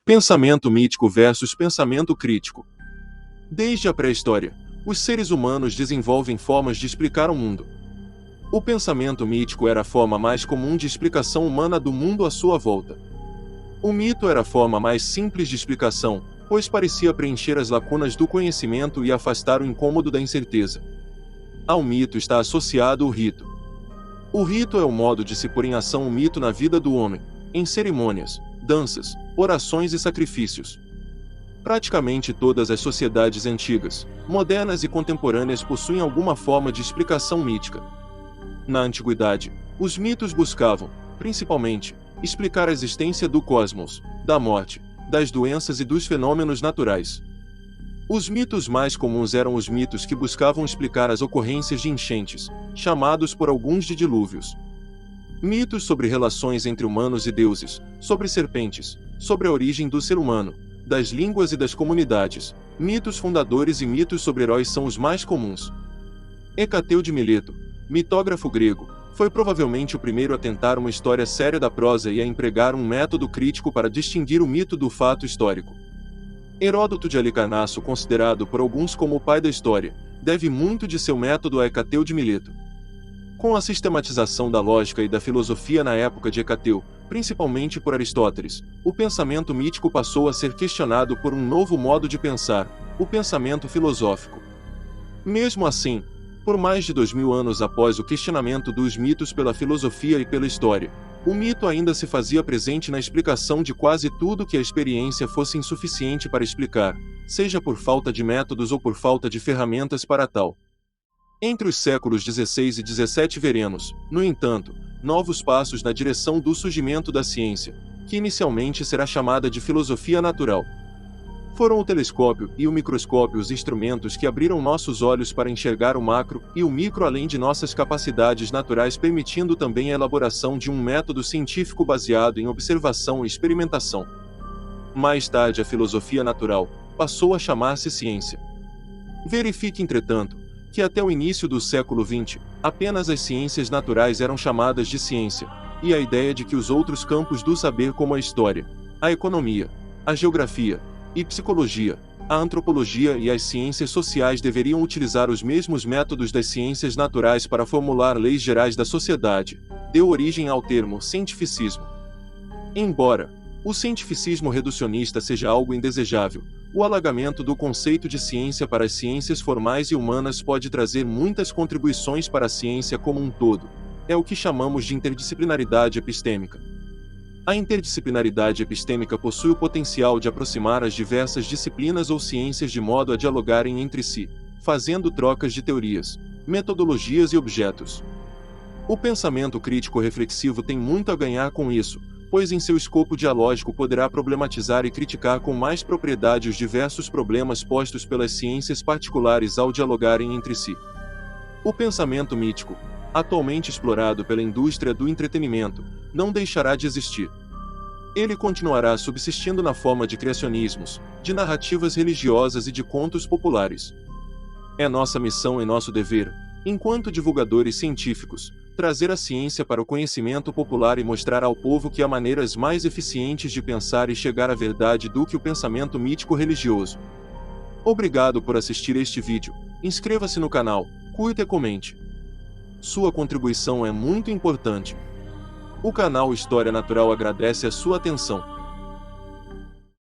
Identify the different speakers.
Speaker 1: Pensamento mítico versus pensamento crítico. Desde a pré-história, os seres humanos desenvolvem formas de explicar o mundo. O pensamento mítico era a forma mais comum de explicação humana do mundo à sua volta. O mito era a forma mais simples de explicação, pois parecia preencher as lacunas do conhecimento e afastar o incômodo da incerteza. Ao mito está associado o rito. O rito é o modo de se pôr em ação o mito na vida do homem, em cerimônias, danças, orações e sacrifícios. Praticamente todas as sociedades antigas, modernas e contemporâneas possuem alguma forma de explicação mítica. Na antiguidade, os mitos buscavam, principalmente, explicar a existência do cosmos, da morte, das doenças e dos fenômenos naturais. Os mitos mais comuns eram os mitos que buscavam explicar as ocorrências de enchentes, chamados por alguns de dilúvios. Mitos sobre relações entre humanos e deuses, sobre serpentes, sobre a origem do ser humano, das línguas e das comunidades. Mitos fundadores e mitos sobre heróis são os mais comuns. Hecateu de Mileto, mitógrafo grego, foi provavelmente o primeiro a tentar uma história séria da prosa e a empregar um método crítico para distinguir o mito do fato histórico. Heródoto de Alicarnasso, considerado por alguns como o pai da história, deve muito de seu método a Hecateu de Mileto. Com a sistematização da lógica e da filosofia na época de Hecateu, principalmente por Aristóteles, o pensamento mítico passou a ser questionado por um novo modo de pensar, o pensamento filosófico. Mesmo assim, por mais de 2000 anos após o questionamento dos mitos pela filosofia e pela história, o mito ainda se fazia presente na explicação de quase tudo que a experiência fosse insuficiente para explicar, seja por falta de métodos ou por falta de ferramentas para tal. Entre os séculos XVI e XVII veremos, no entanto, novos passos na direção do surgimento da ciência, que inicialmente será chamada de filosofia natural. Foram o telescópio e o microscópio os instrumentos que abriram nossos olhos para enxergar o macro e o micro além de nossas capacidades naturais, permitindo também a elaboração de um método científico baseado em observação e experimentação. Mais tarde, a filosofia natural passou a chamar-se ciência. Verifique, entretanto, que até o início do século XX, apenas as ciências naturais eram chamadas de ciência, e a ideia de que os outros campos do saber como a história, a economia, a geografia e psicologia, a antropologia e as ciências sociais deveriam utilizar os mesmos métodos das ciências naturais para formular leis gerais da sociedade, deu origem ao termo cientificismo. Embora o cientificismo reducionista seja algo indesejável, o alargamento do conceito de ciência para as ciências formais e humanas pode trazer muitas contribuições para a ciência como um todo. É o que chamamos de interdisciplinaridade epistêmica. A interdisciplinaridade epistêmica possui o potencial de aproximar as diversas disciplinas ou ciências de modo a dialogarem entre si, fazendo trocas de teorias, metodologias e objetos. O pensamento crítico reflexivo tem muito a ganhar com isso, pois em seu escopo dialógico poderá problematizar e criticar com mais propriedade os diversos problemas postos pelas ciências particulares ao dialogarem entre si. O pensamento mítico, atualmente explorado pela indústria do entretenimento, não deixará de existir. Ele continuará subsistindo na forma de criacionismos, de narrativas religiosas e de contos populares. É nossa missão e nosso dever, enquanto divulgadores científicos, trazer a ciência para o conhecimento popular e mostrar ao povo que há maneiras mais eficientes de pensar e chegar à verdade do que o pensamento mítico religioso. Obrigado por assistir este vídeo, inscreva-se no canal, curta e comente. Sua contribuição é muito importante. O canal História Natural agradece a sua atenção.